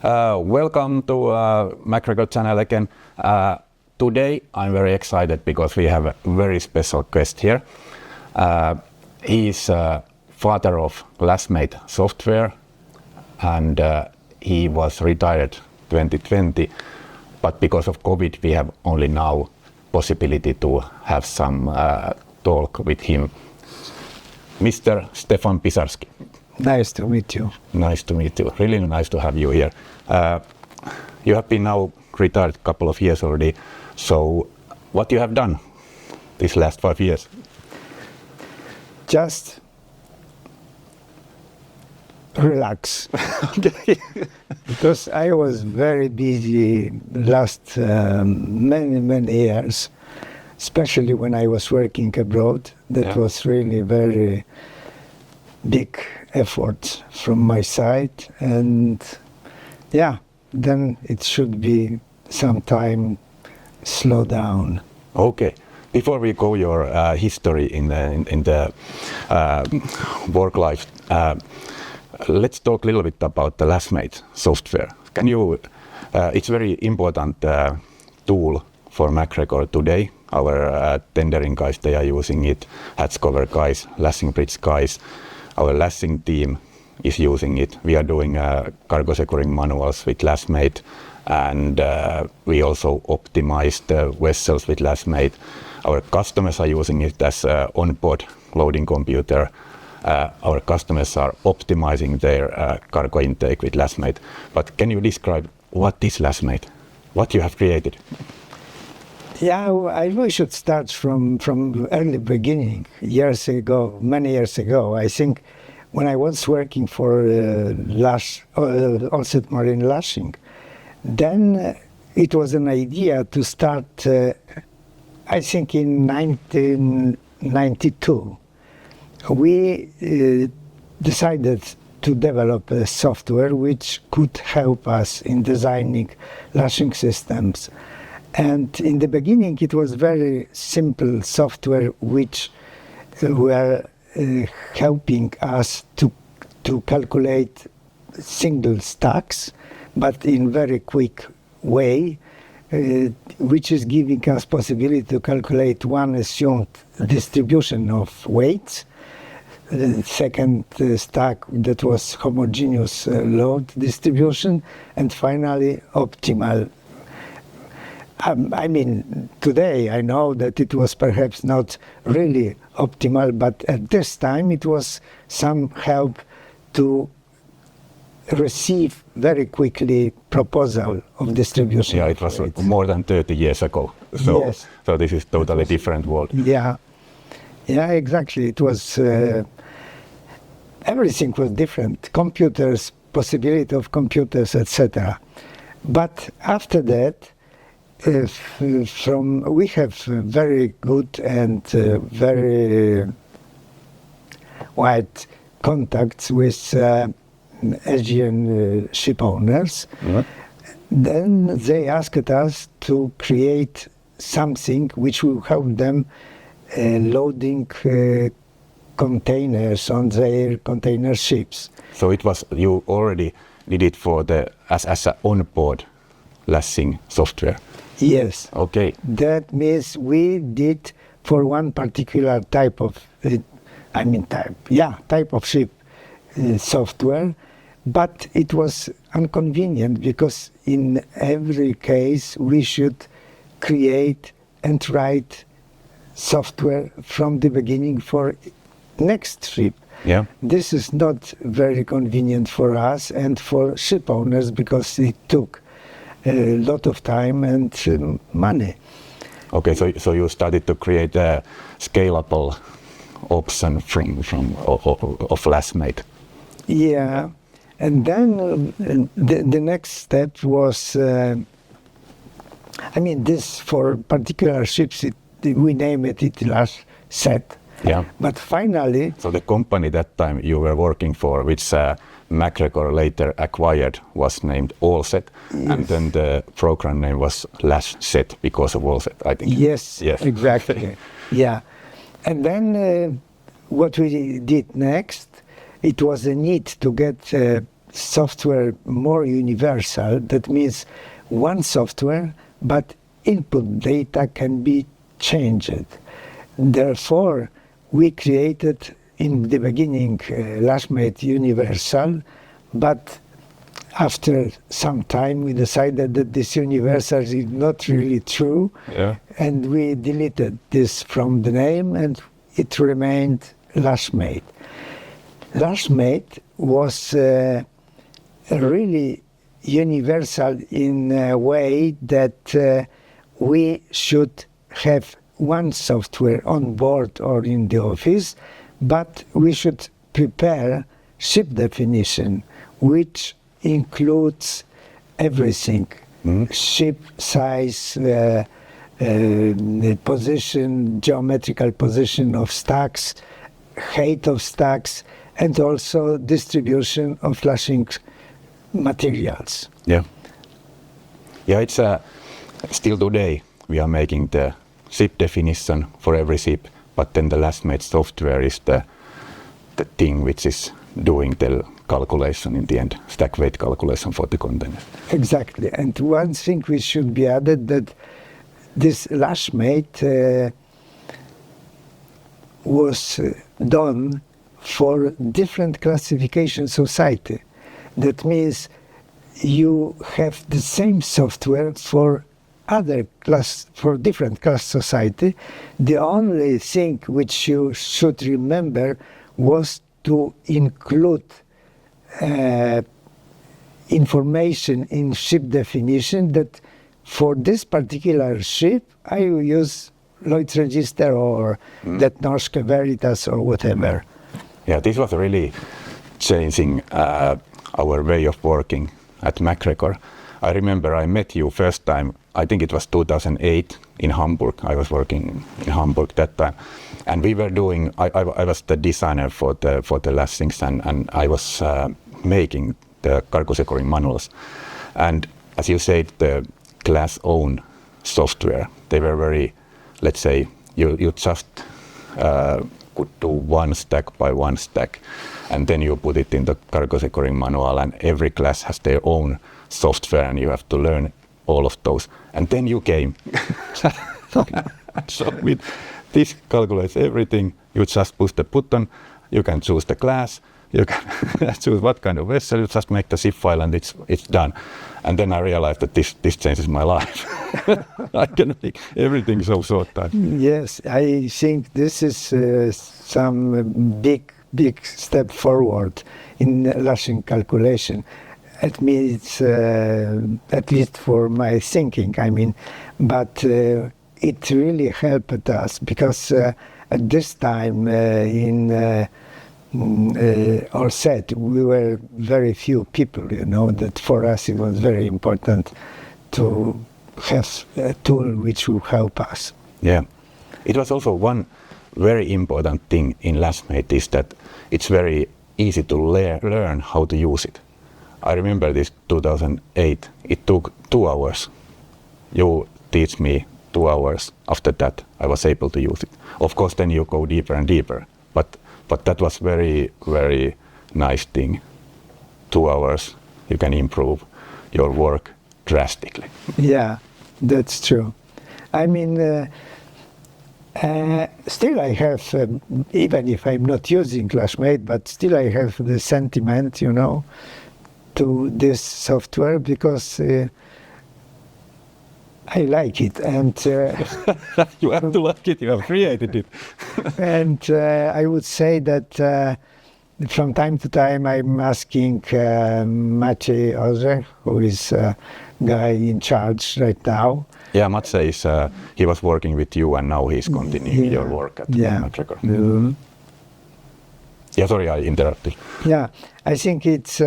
Welcome to MacGregor channel again. Today I'm very excited because we have a very special guest here. He is father of Lashmate software, and he was retired 2020, but because of COVID we have only now possibility to have some talk with him. Mr. Stefan Pisarski. Nice to meet you. Nice to meet you. Really nice to have you here. You have been now retired a couple of years already. So what you have done these last 5 years? Just relax. Because I was very busy last many years, especially when I was working abroad. That was really very big effort from my side, and then it should be some time slow down. Okay. Before we go your history in the work life, let's talk a little bit about the Lashmate software. Can you? It's very important tool for MacGregor today. Our tendering guys, they are using it. Hatch cover guys, lashing bridge guys. Our lashing team is using it. We are doing cargo securing manuals with Lashmate, and we also optimize the vessels with Lashmate. Our customers are using it as on-board loading computer. Our customers are optimizing their cargo intake with Lashmate. But can you describe what is Lashmate? What you have created? Yeah, we should start from early beginning. Many years ago, I think, when I was working for Allset Marine Lashing, then it was an idea to start, I think in 1992. We decided to develop a software which could help us in designing lashing systems. And in the beginning, it was very simple software which were helping us to calculate single stacks, but in very quick way, which is giving us possibility to calculate one assumed distribution of weights. The second stack that was homogeneous load distribution, and finally optimal. I mean, today I know that it was perhaps not really optimal, but at this time it was some help to receive very quickly proposal of distribution. Yeah, it was more than 30 years ago. So, yes. So this is totally different world. Yeah, exactly. It was, everything was different. Computers, possibility of computers, etc. But after that, we have very good and very wide contacts with Asian ship owners. Mm-hmm. Then they asked us to create something which will help them loading containers on their container ships. So it was, you already did it for as an on-board lashing software? Yes. Okay. That means we did for one particular type of, type of ship software, but it was inconvenient because in every case we should create and write software from the beginning for next ship. Yeah. This is not very convenient for us and for ship owners because it took a lot of time and money. Okay, so you started to create a scalable option of Lashmate. Yeah, and then the next step was, this for particular ships, we name it Lashset. Yeah. But finally... So the company that time you were working for, which MacGregor later acquired, was named Allset, yes. And then the program name was Lashset because of Allset, I think. Yes, exactly. Yeah. And then what we did next, it was a need to get software more universal. That means one software, but input data can be changed. Therefore, we created in the beginning Lashmate Universal, but after some time we decided that this universal is not really true, and we deleted this from the name, and it remained Lashmate. Lashmate was really universal in a way that we should have one software on board or in the office, but we should prepare ship definition, which includes everything: ship size, the position, geometrical position of stacks, height of stacks, and also distribution of lashing materials. Yeah, it's still today we are making the ship definition for every ship, but then the Lashmate software is the thing which is doing the calculation in the end, stack weight calculation for the container. Exactly, and one thing which should be added, that this Lashmate was done for different classification society. That means you have the same software for other class, for different class society. The only thing which you should remember was to include information in ship definition that for this particular ship I will use Lloyd's Register or that Norske Veritas or whatever. Yeah, this was really changing our way of working at MacGregor. I remember I met you first time, I think it was 2008 in Hamburg. I was working in Hamburg that time, and we were doing, I was the designer for the lashings, and I was making the cargo securing manuals. And as you said, the class own software, they were very, let's say, you just could do one stack by one stack, and then you put it in the cargo securing manual, and every class has their own software, and you have to learn all of those. And then you came. So with this calculates everything. You just push the button, you can choose the class, you can choose what kind of vessel, you just make the zip file, and it's done. And then I realized that this changes my life. I can make everything so short time. Yes, I think this is some big step forward in lashing calculation. It means, at least for my thinking, I mean, but it really helped us because at this time in Allset we were very few people, you know, that for us it was very important to have a tool which will help us. Yeah, it was also one very important thing in Lashmate is that it's very easy to learn how to use it. I remember this 2008, it took 2 hours. You teach me 2 hours. After that, I was able to use it. Of course, then you go deeper and deeper. But that was very, very nice thing. 2 hours, you can improve your work drastically. Yeah, that's true. I mean, still I have, even if I'm not using Lashmate, but still I have the sentiment, you know, to this software because I like it, and you have to like it. You have created it. And I would say that from time to time I'm asking Maciej Orzech, who is guy in charge right now. Yeah, Maciej is he was working with you, and now he's continuing your work at MacGregor. Yeah, sorry, I interrupted. Yeah, I think it's.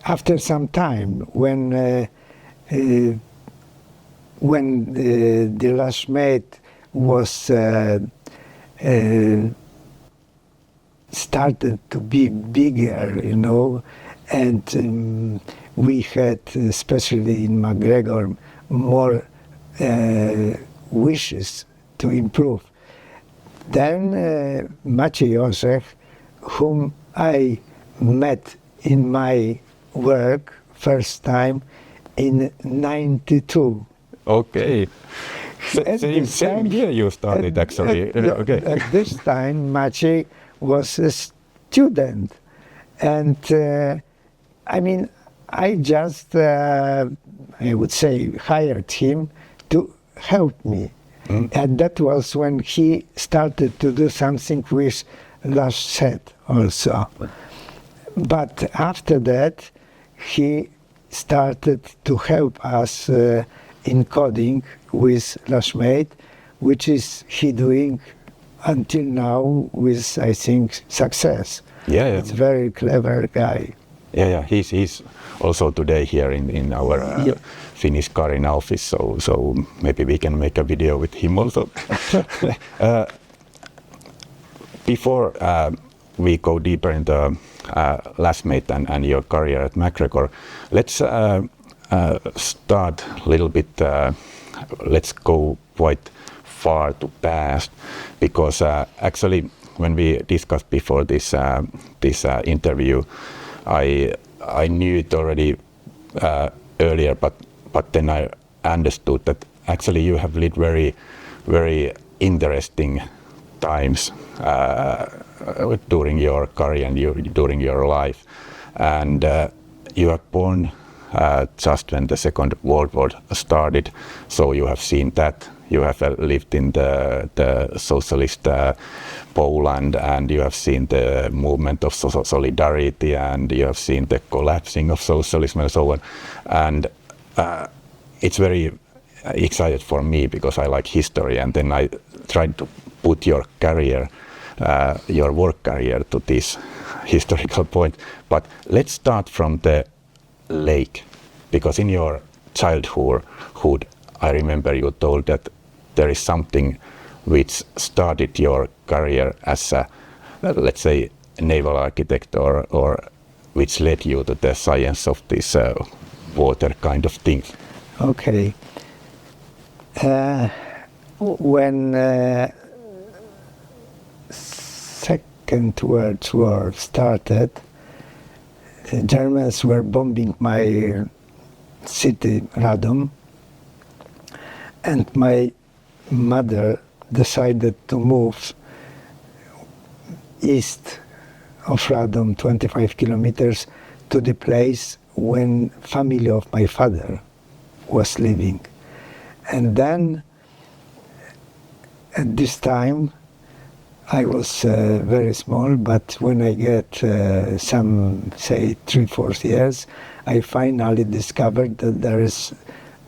After some time, when the Lashmate was started to be bigger, you know, and we had, especially in MacGregor, more wishes to improve. Then Maciej Orzech, whom I met in my work first time in 92. Okay. At this Same time- year you started, actually. Okay. At this time, Maciej was a student, and I mean, I just, I would say, hired him to help me. And that was when he started to do something with Lashset also. But after that, he started to help us in coding with Lashmate, which is he doing until now with, I think, success. Yeah, yeah. It's a very clever guy. Yeah. He's also today here in our Yeah. Finnish Karin office, so maybe we can make a video with him also. Before we go deeper into Lashmate and your career at MacGregor, let's start a little bit. Let's go quite far to past, because actually when we discussed before this interview, I knew it already earlier, but then I understood that actually you have lived very, very interesting times during your career and during your life, and you were born just when the Second World War started, so you have seen that. You have lived in the socialist Poland, and you have seen the movement of solidarity, and you have seen the collapsing of socialism and so on. And it's very excited for me because I like history, and then I tried to put your career, your work career, to this historical point. But let's start from the lake, because in your childhood, I remember you told that there is something which started your career as a, let's say, naval architect, or which led you to the science of this water kind of thing. Okay. When Second World War started, the Germans were bombing my city, Radom, and my mother decided to move east of Radom, 25 kilometers, to the place when family of my father was living. And then, at this time, I was very small, but when I get some, say, 3-4 years, I finally discovered that there is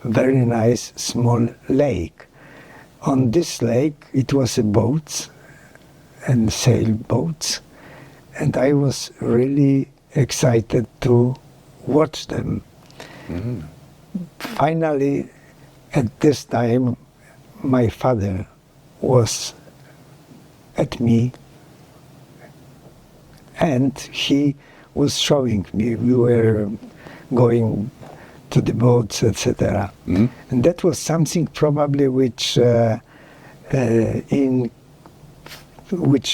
very nice small lake. On this lake, it was boats and sailboats, and I was really excited to watch them. Mm-hmm. Finally, at this time, my father was at me, and he was showing me. We were going to the boats, etc. Mm-hmm. And that was something probably which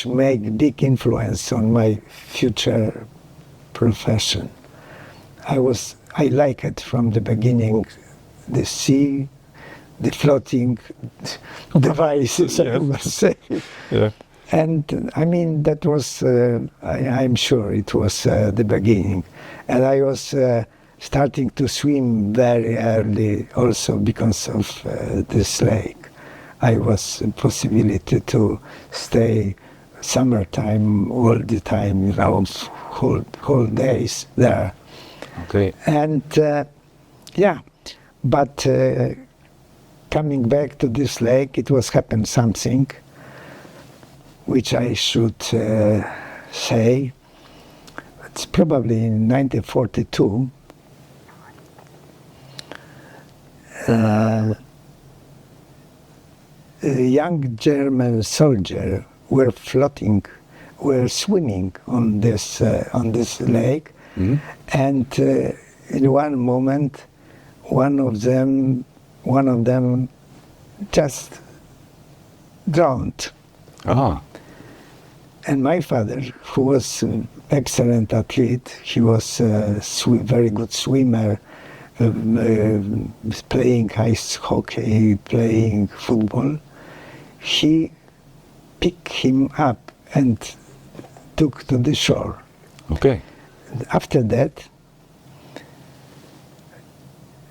made big influence on my future profession. I like it from the beginning, the sea, the floating devices, I must say. Yeah. And I mean, that was, I'm sure it was the beginning. And I was starting to swim very early also because of this lake. I was a possibility to stay summertime all the time, you know, whole days there. Okay. And yeah, but coming back to this lake, it was happened something which I should say. It's probably in 1942. A young German soldier were swimming on this lake, mm-hmm. And in one moment, one of them just drowned. Ah. And my father, who was excellent athlete. He was a very good swimmer, playing ice hockey, playing football. He picked him up and took to the shore. Okay. After that,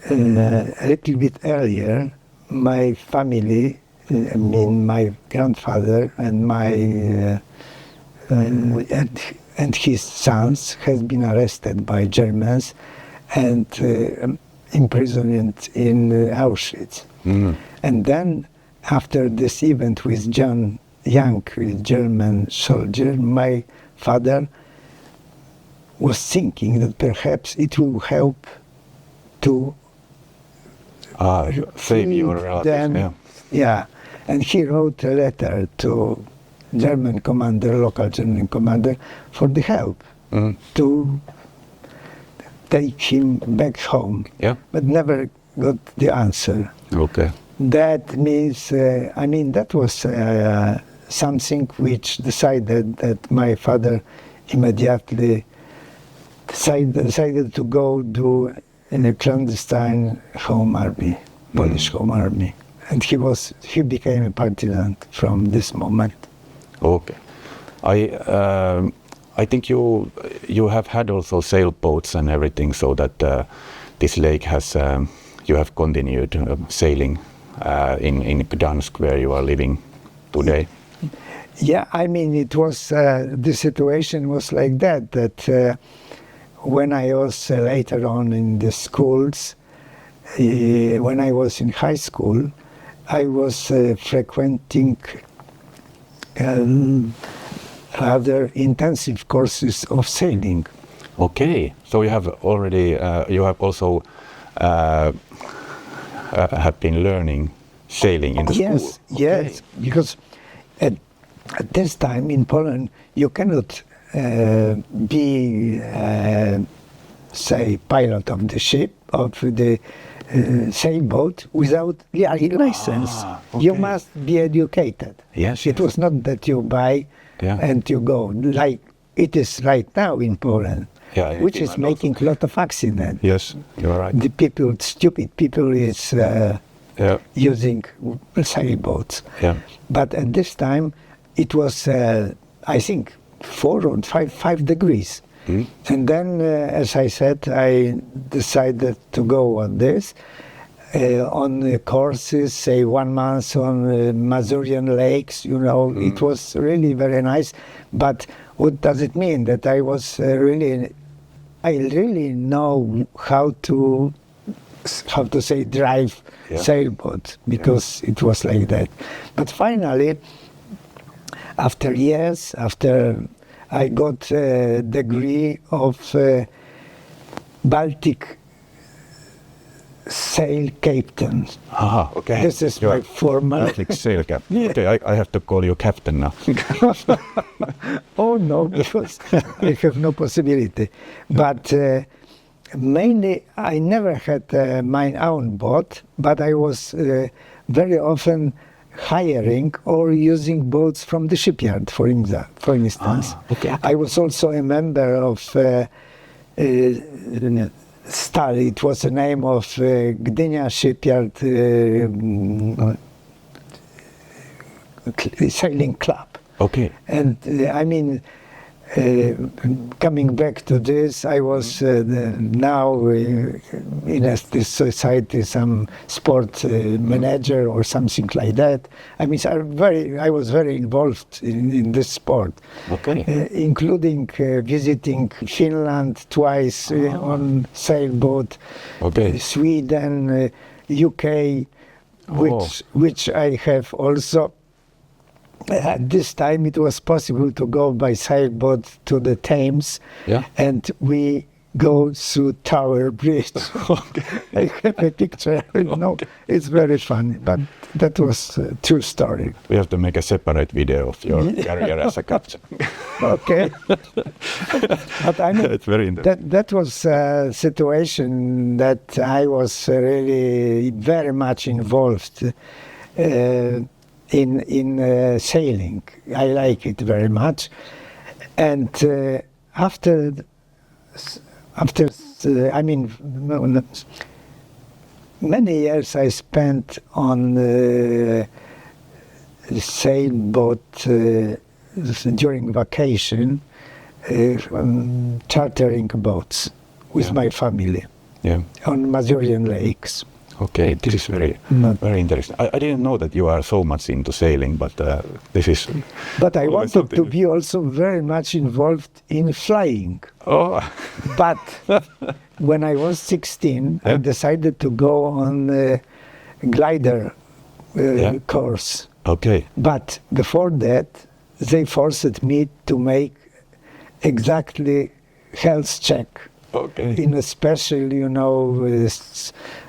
a little bit earlier, my family, I mean my grandfather and my and his sons has been arrested by Germans and imprisoned in Auschwitz. And then after this event with John Young, German soldier, my father was thinking that perhaps it will help to save your relatives. them. Yeah, and he wrote a letter to German commander, local German commander, for the help to take him back home. Yeah. But never got the answer. Okay. That means, I mean, that was something which decided that my father immediately decided to go do in a clandestine home army, Polish home army. And he became a partisan from this moment. Okay. I think you have had also sailboats and everything, so that this lake has you have continued sailing in Gdansk, where you are living today. Yeah, I mean, it was the situation was like that when I was later on in the schools, when I was in high school, I was frequenting rather intensive courses of sailing. Okay, so you have already you have also have been learning sailing in the school. Yes, because at this time in Poland you cannot be say pilot of the ship, of the sailboat without a license. Okay. You must be educated. Yes, It was not that you buy and you go, like it is right now in Poland, which is making a lot of accidents. Yes, you're right. The people, stupid people, is using sailboats. Yeah. But at this time, it was, I think, 4 or 5 degrees. And then, as I said, I decided to go on this, on the courses, say 1 month on Mazurian lakes, you know, it was really very nice. But what does it mean? That I was I really know how to say, drive sailboat, because it was like that. But finally, after years, after I got a degree of Baltic sail captain. Aha, okay. This is my formal... Baltic sail captain. Okay, I have to call you captain now. Oh no, because I have no possibility. But mainly, I never had my own boat, but I was very often hiring or using boats from the shipyard, for instance. Okay. I was also a member of STAL, it was the name of Gdynia shipyard sailing club. Okay. And I mean, coming back to this, I was now in this society some sport manager or something like that. I mean, I was very involved in this sport, including visiting Finland twice on sailboat, Sweden, UK, which I have also. At this time, it was possible to go by sailboat to the Thames, and we go through Tower Bridge. I have a picture. No, it's very funny, but that was a true story. We have to make a separate video of your career as a captain. Okay. But I mean, it's very interesting. That was a situation that I was really very much involved in sailing. I like it very much, and after, I mean, many years I spent on sailboat during vacation, chartering boats with my family on Mazurian lakes. Okay, this is very interesting. I didn't know that you are so much into sailing, but this is. But I wanted to be also very much involved in flying. Oh. But when I was 16, I decided to go on a glider course. Okay. But before that, they forced me to make exactly health check. Okay. In a special, you know,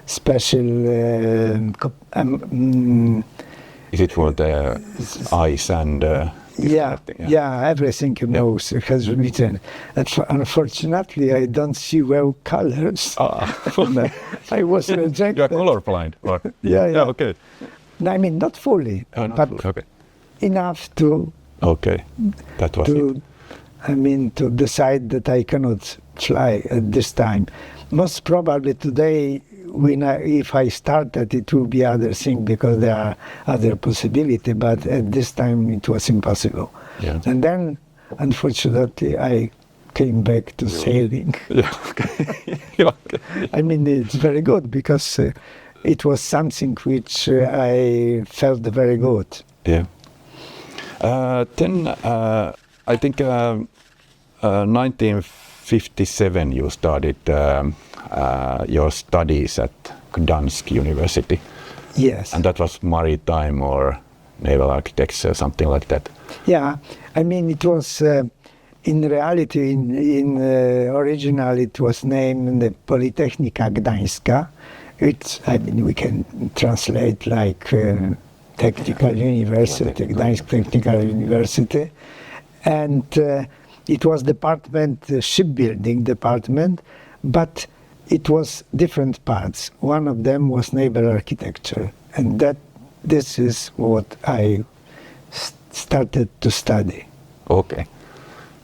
special. Is it for the eyes and? Yeah, everything you know has written. Unfortunately, I don't see well colors. I was rejected. You are colorblind, or? Yeah. Okay. I mean, not fully, but enough to. Okay, that was it. I mean, to decide that I cannot fly at this time. Most probably today, if I started, it will be other thing because there are other possibilities. But at this time, it was impossible. Yeah. And then, unfortunately, I came back to sailing. I mean, it's very good because it was something which I felt very good. Yeah. Then I think 1957 you started your studies at Gdansk University. Yes. And that was maritime or naval architecture, something like that. Yeah, I mean it was in reality originally it was named the Politechnika Gdańska. I mean we can translate like Technical University, Gdańsk Technical University, and it was shipbuilding department, but it was different parts. One of them was naval architecture, and this is what I started to study. Okay,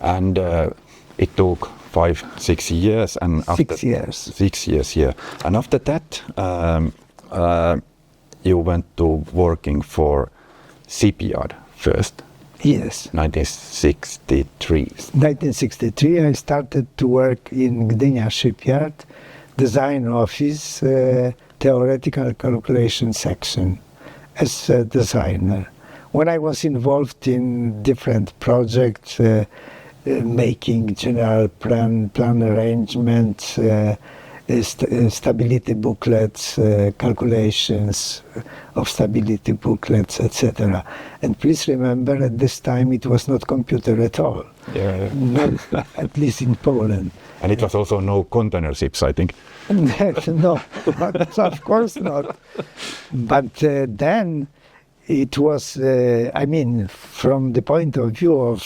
and it took 5-6 years, and after 6 years. 6 years, yeah. And after that, you went to working for shipyard first. Yes. 1963. 1963, I started to work in Gdynia shipyard, design office, theoretical calculation section as a designer. When I was involved in different projects, making general plan arrangements, stability booklets, calculations of stability booklets, etc. And please remember, at this time it was not computer at all. Yeah. Not, at least in Poland. And it was also no container ships, I think. No, but of course not. But then it was, I mean, from the point of view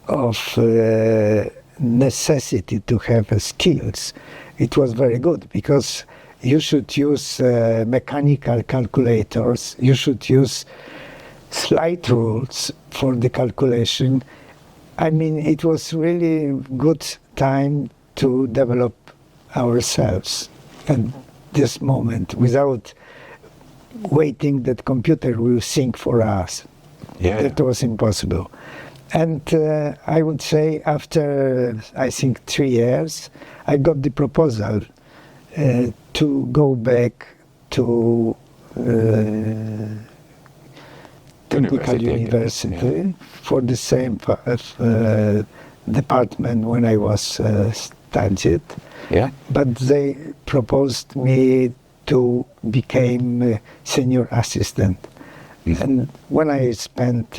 of necessity to have skills, it was very good because you should use mechanical calculators, you should use slide rules for the calculation. I mean, it was really good time to develop ourselves at this moment without waiting that computer will think for us. Yeah. That was impossible. And I would say after, I think, 3 years, I got the proposal to go back to Technical University for the same department when I was studied. Yeah. But they proposed me to become a senior assistant. Mm-hmm. And when I spent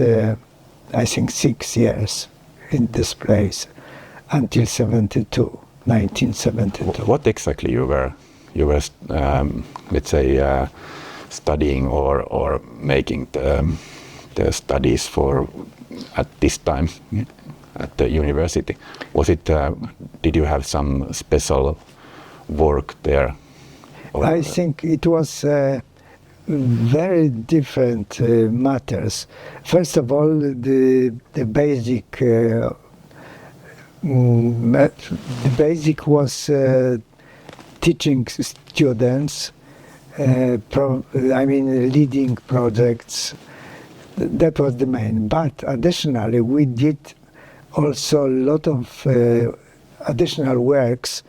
I think 6 years in this place until 1972. What exactly you were let's say studying or making the studies for at this time at the university? Was it did you have some special work there? I think it was very different matters. First of all, the basic The basic was teaching students, leading projects. That was the main. But additionally, we did also a lot of additional works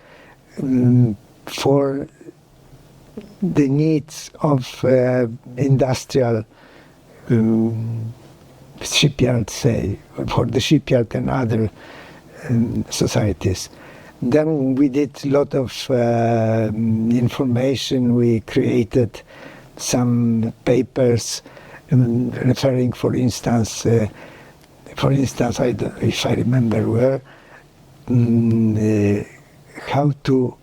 for the needs of industrial shipyard, say, for the shipyard and other societies. Then we did a lot of information. We created some papers referring, for instance, if I remember where, how to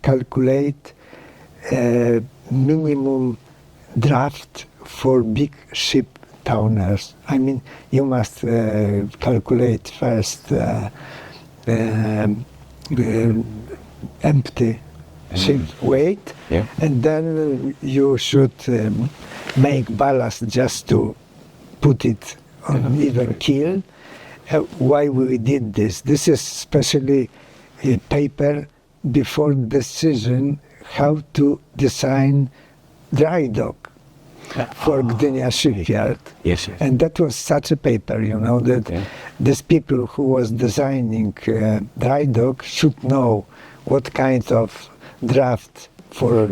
calculate minimum draft for big ship owners. I mean, you must calculate first empty ship weight, and then you should make ballast just to put it on even keel. Why we did this? This is especially a paper before decision how to design dry dock for Gdynia shipyard. Yes. And that was such a paper, that these people who was designing dry dock should know what kind of draft for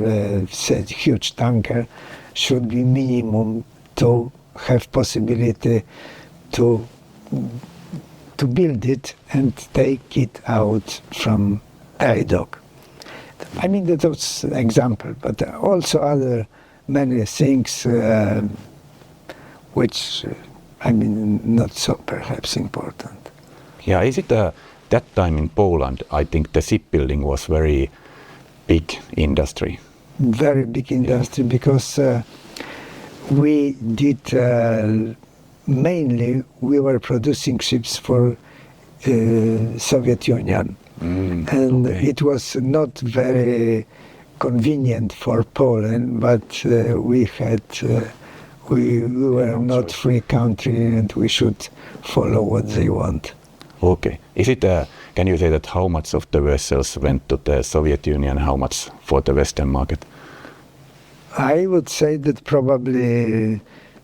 say huge tanker should be minimum to have possibility to build it and take it out from dry dock. I mean, that was an example, but also other many things which, not so perhaps important. Yeah, is it that time in Poland, I think the shipbuilding was very big industry. Very big industry, because we did mainly, we were producing ships for Soviet Union. And it was not very convenient for Poland, but we were not free country, and we should follow what they want. Okay. Is it? Can you say that how much of the vessels went to the Soviet Union, how much for the Western market? I would say that probably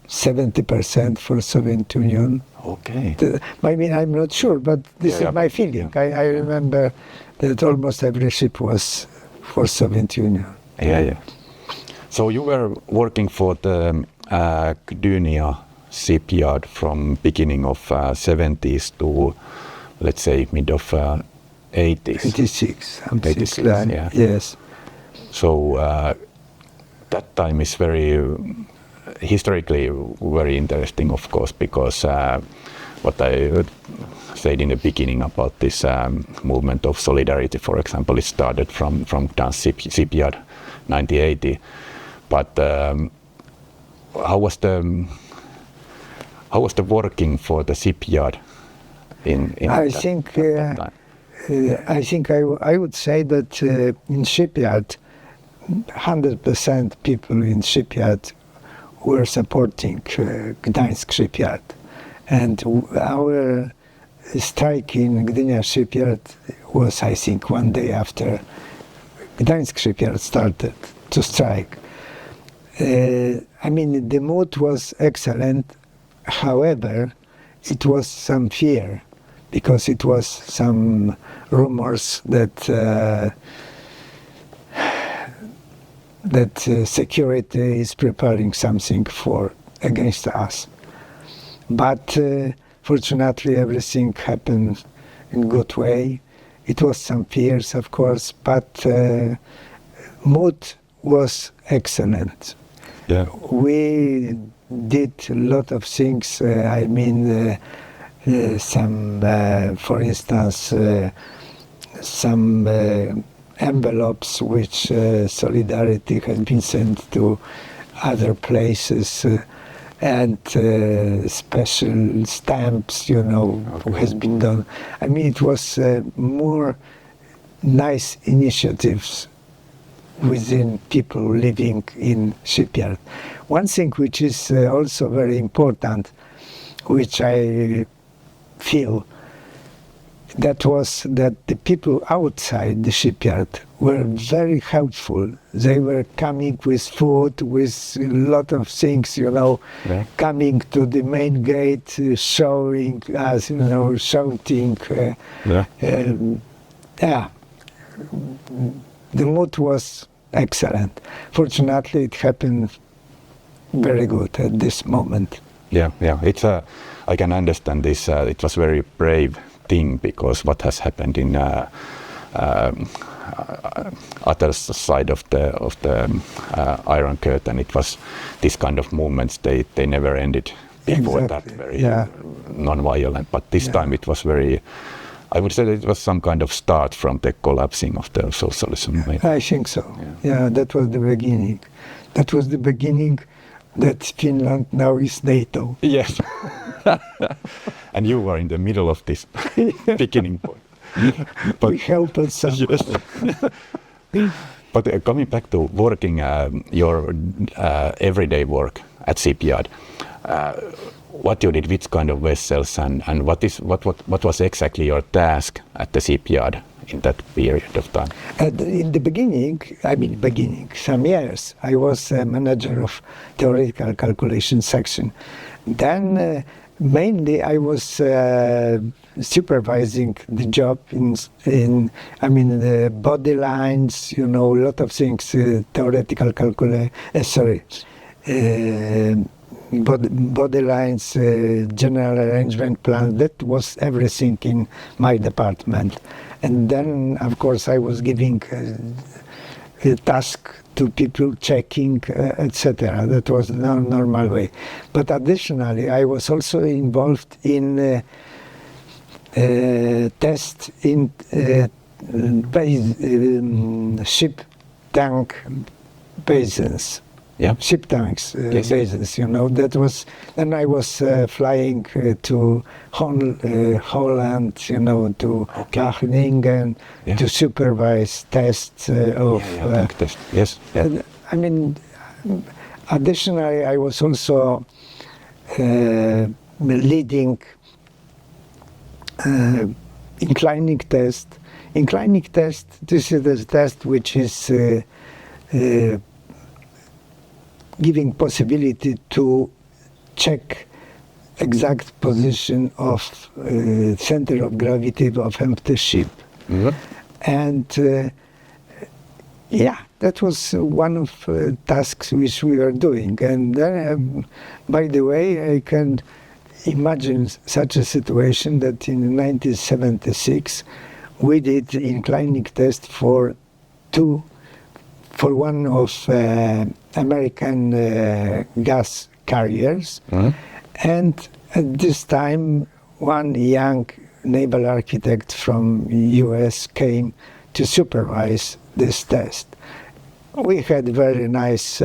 70% for Soviet Union. Okay. I'm not sure, but this is my feeling. I remember that almost every ship was for Soviet Union. Yeah. So you were working for the Gdynia shipyard from beginning of 70s to, let's say, mid of 80s. 86. 86, yeah. Yes. So that time is very historically very interesting, of course, because what I said in the beginning about this movement of solidarity, for example, it started from Gdansk shipyard 1980. But how was the working for the shipyard in I think I would say that in shipyard 100% people in shipyard were supporting Gdańsk shipyard, and our strike in Gdynia shipyard was, I think, one day after Gdańsk shipyard started to strike. The mood was excellent. However, it was some fear, because it was some rumors that security is preparing something against us. But fortunately, everything happened in good way. It was some fears, of course, but mood was excellent. Yeah. We did a lot of things. For instance, some envelopes which Solidarity had been sent to other places, and special stamps, has been done. It was more nice initiatives within people living in shipyard. One thing which is also very important, which I feel, that was that the people outside the shipyard were very helpful. They were coming with food, with a lot of things, you know, coming to the main gate, showing us, you know, shouting. The mood was excellent. Fortunately, it happened very good at this moment. Yeah. It's I can understand this. It was very brave thing, because what has happened in other side of the Iron Curtain, it was this kind of movements. They never ended before Exactly. that. Very non-violent, but this time it was very. I would say that it was some kind of start from the collapsing of the socialism. I think so. Yeah, that was the beginning. That was the beginning that Finland now is NATO. Yes. And you were in the middle of this beginning point. But we helped us. yes. But coming back to working, your everyday work at shipyard, what you did, which kind of vessels, and what was exactly your task at the shipyard in that period of time? In the beginning, some years, I was a manager of theoretical calculation section. Then mainly I was supervising the job in the body lines, you know, a lot of things, theoretical body lines, general arrangement plan. That was everything in my department. And then, of course, I was giving a task to people, checking, etc. That was the normal way. But additionally, I was also involved in test in ship tank basins. Yeah. Ship tanks basins, you know. That was. Then I was flying to Holland, you know, to Lashing to supervise tests of. Tank test. Yes. Yeah. Additionally, I was also leading inclining test. Inclining test. This is the test which is. Giving possibility to check exact position of center of gravity of empty ship. Mm-hmm. And that was one of tasks which we were doing. And then, by the way, I can imagine such a situation that in 1976 we did inclining test for one of American gas carriers. Mm-hmm. And at this time, one young naval architect from US came to supervise this test. We had very nice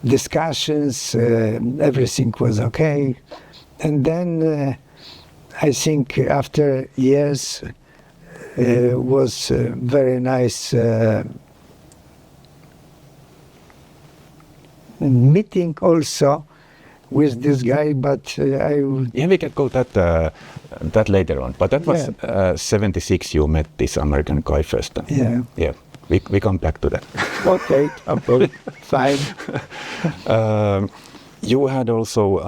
discussions, everything was okay. And then I think after years, was very nice meeting also with this guy, but we can go that later on. But that was 76. You met this American guy first. Yeah. We come back to that. Okay. Fine. You had also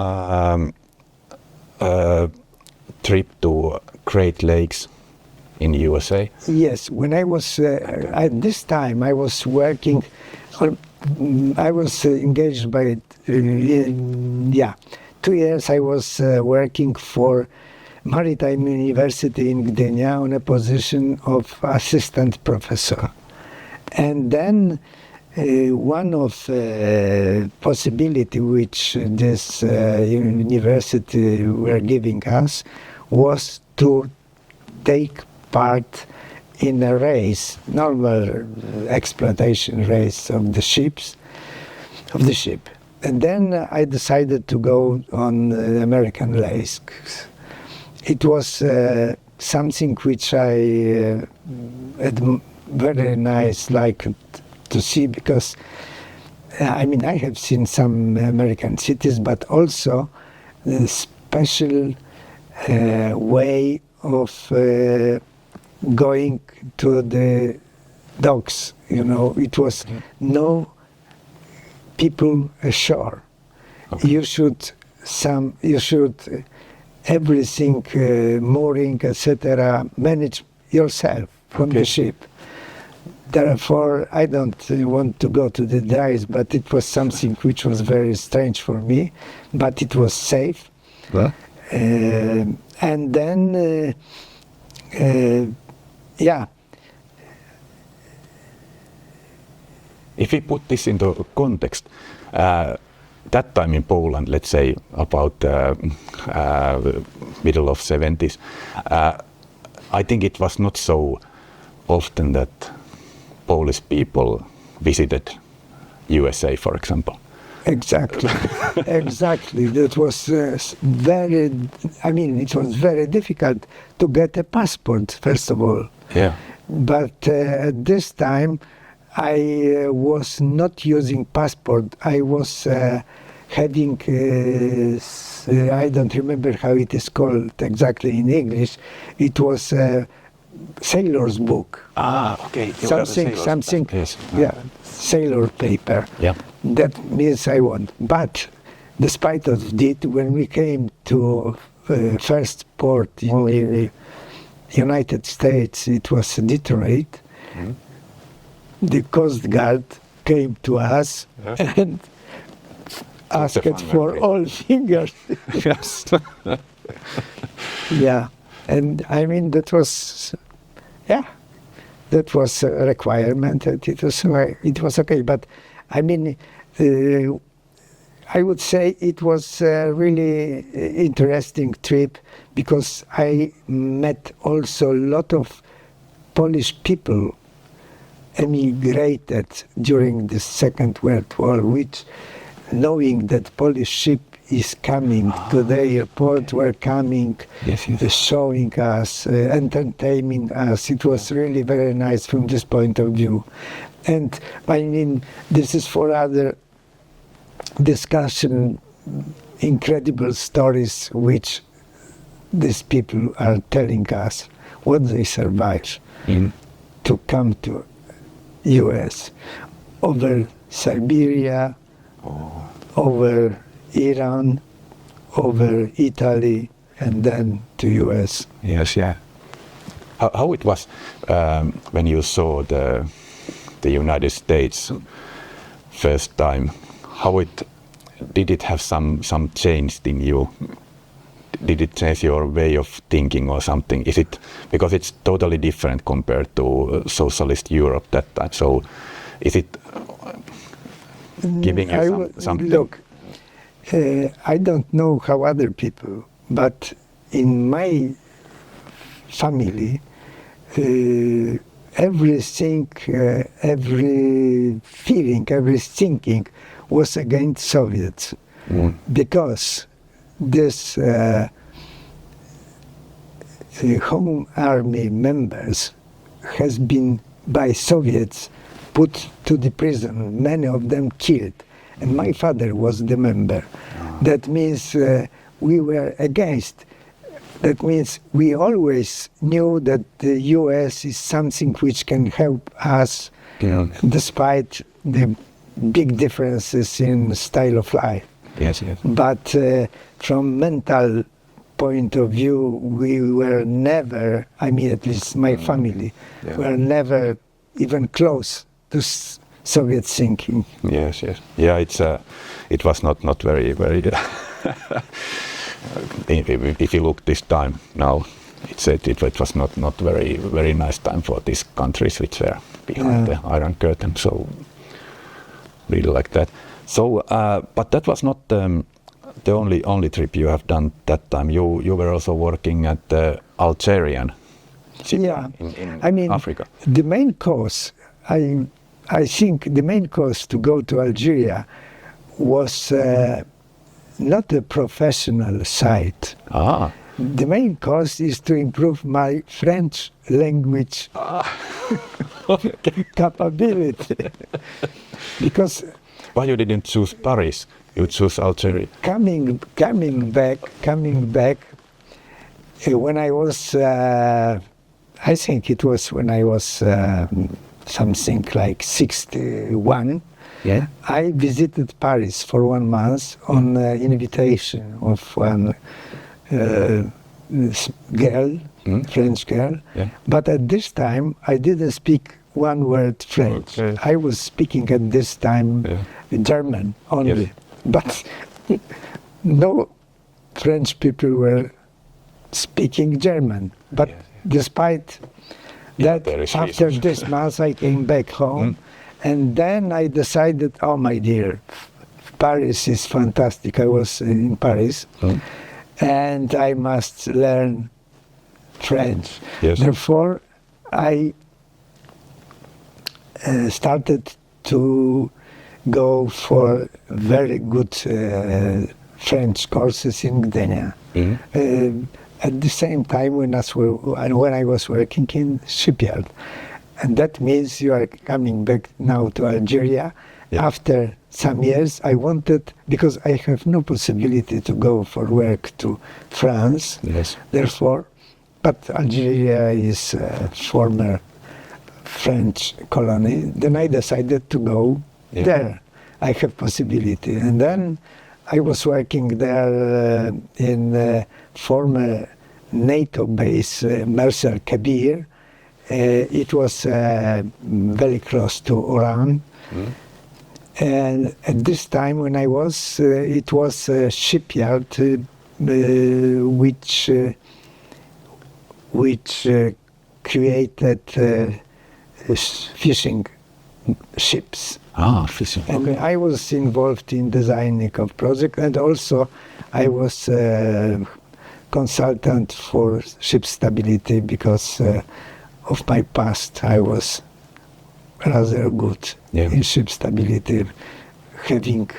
a trip to Great Lakes in USA? Yes, when I was at this time, I was working. I was engaged by 2 years. I was working for Maritime University in Gdynia on a position of assistant professor, and then one of possibility which this university were giving us was to take part in a race, normal exploitation race of the ship. And then I decided to go on the American lakes. It was something which I very nice, like to see, because I mean, I have seen some American cities, but also the special way of going to the docks. You know, it was no people ashore. Okay. You should everything, mooring, etc., manage yourself from the ship. Therefore, I don't want to go to the details, but it was something which was very strange for me, but it was safe. And then, yeah. If we put this into context, that time in Poland, let's say about middle of 70s, I think it was not so often that Polish people visited USA, for example. Exactly, exactly. That was very, I mean, it was very difficult to get a passport, first of all. Yeah. But at this time, I was not using passport. I was having, I don't remember how it is called exactly in English. It was a sailor's book. Ah, okay. Something, yes. Yeah, sailor paper. Yeah. That means I want. But despite of it, when we came to first port in the United States, it was Detroit. Mm-hmm. The Coast Guard came to us and asked for all fingers. Yes. Yeah, and I mean that was a requirement. And it was okay. But I mean, I would say it was a really interesting trip, because I met also a lot of Polish people emigrated during the Second World War, which, knowing that Polish ship is coming to the airport, were coming, showing us, entertaining us. It was really very nice from this point of view. And I mean, this is for other discussion, incredible stories which these people are telling us, what they survived to come to US, over Siberia, over Iran, over Italy, and then to US. Yes, yeah. How it was when you saw the United States first time? Did it have some change in you? Did it change your way of thinking or something? Is it because it's totally different compared to socialist Europe that time? So, is it giving you something? Look, I don't know how other people, but in my family, everything, every feeling, every thinking was against Soviets, because this Home Army members has been by Soviets put to the prison, many of them killed, and my father was the member. That means we were against. That means we always knew that the US is something which can help us, despite the big differences in style of life. Yes, yes. But from mental point of view, we were never, I mean, at least my family, were never even close to Soviet thinking. Yes, yes. Yeah, it was not very, very... if you look this time now, it was not very, very nice time for these countries which were behind the Iron Curtain, so really like that. So, but that was not the only trip you have done that time. You were also working at the Algerian shipyard in Africa. The main cause, I think the main cause to go to Algeria was not the professional side. The main cause is to improve my French language capability. Because why you didn't choose Paris? You chose Algeria. Coming back, when I was, I think it was when I was something like 61. Yeah. I visited Paris for 1 month on invitation of one girl, French girl. Yeah. But at this time, I didn't speak one word French. Okay. I was speaking at this time German only. Yes. But no French people were speaking German. But despite that, after this month, I came back home. And then I decided, oh my dear, Paris is fantastic. I was in Paris. And I must learn French. Yes. Therefore, I started to go for very good French courses in Gdynia. At the same time when I was working in shipyard. And that means you are coming back now to Algeria. Yeah. After some years, I wanted, because I have no possibility to go for work to France, Yes. therefore, but Algeria is a former French colony, then I decided to go there. I have possibility. And then I was working there in former NATO base, Mercer Kabir. It was very close to Oran. And at this time when I was, it was a shipyard which created fishing ships. Ah, fishing. And I was involved in designing of project, and also I was consultant for ship stability because of my past. I was rather good in ship stability, having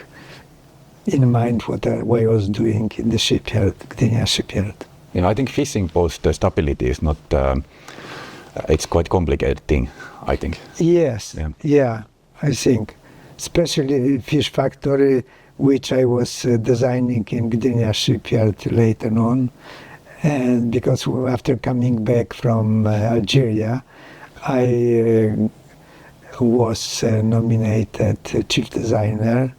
in mind what I was doing in the shipyard, Gdynia shipyard. I think fishing post stability is not, it's quite complicated thing, I think. Yes, I think. Especially fish factory, which I was designing in Gdynia shipyard later on. And because after coming back from Algeria, I was nominated chief designer,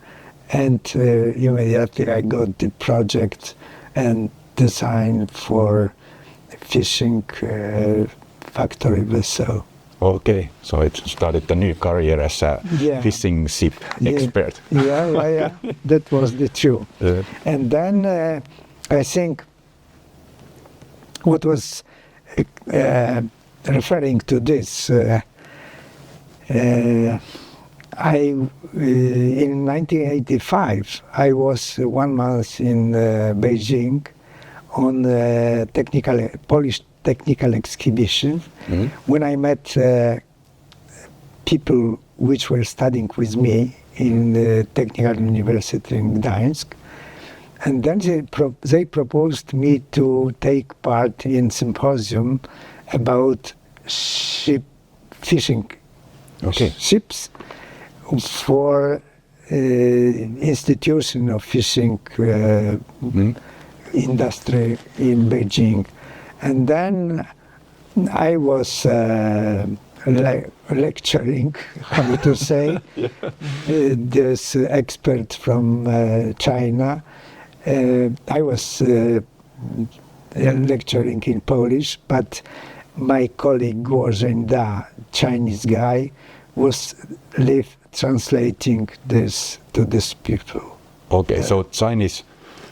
and immediately I got the project and design for fishing factory vessel. Okay, so it started a new career as a fishing ship expert. Yeah, that was the truth. And then I think what was referring to this, in 1985, I was 1 month in Beijing on a Polish technical exhibition, when I met people which were studying with me in the Technical University in Gdańsk. And then they proposed me to take part in symposium about fishing ships for institution of fishing industry in Beijing. And then I was lecturing, how to say, this expert from China. I was lecturing in Polish, but my colleague Guozhen Da, Chinese guy, was translating this to these people. Okay, so Chinese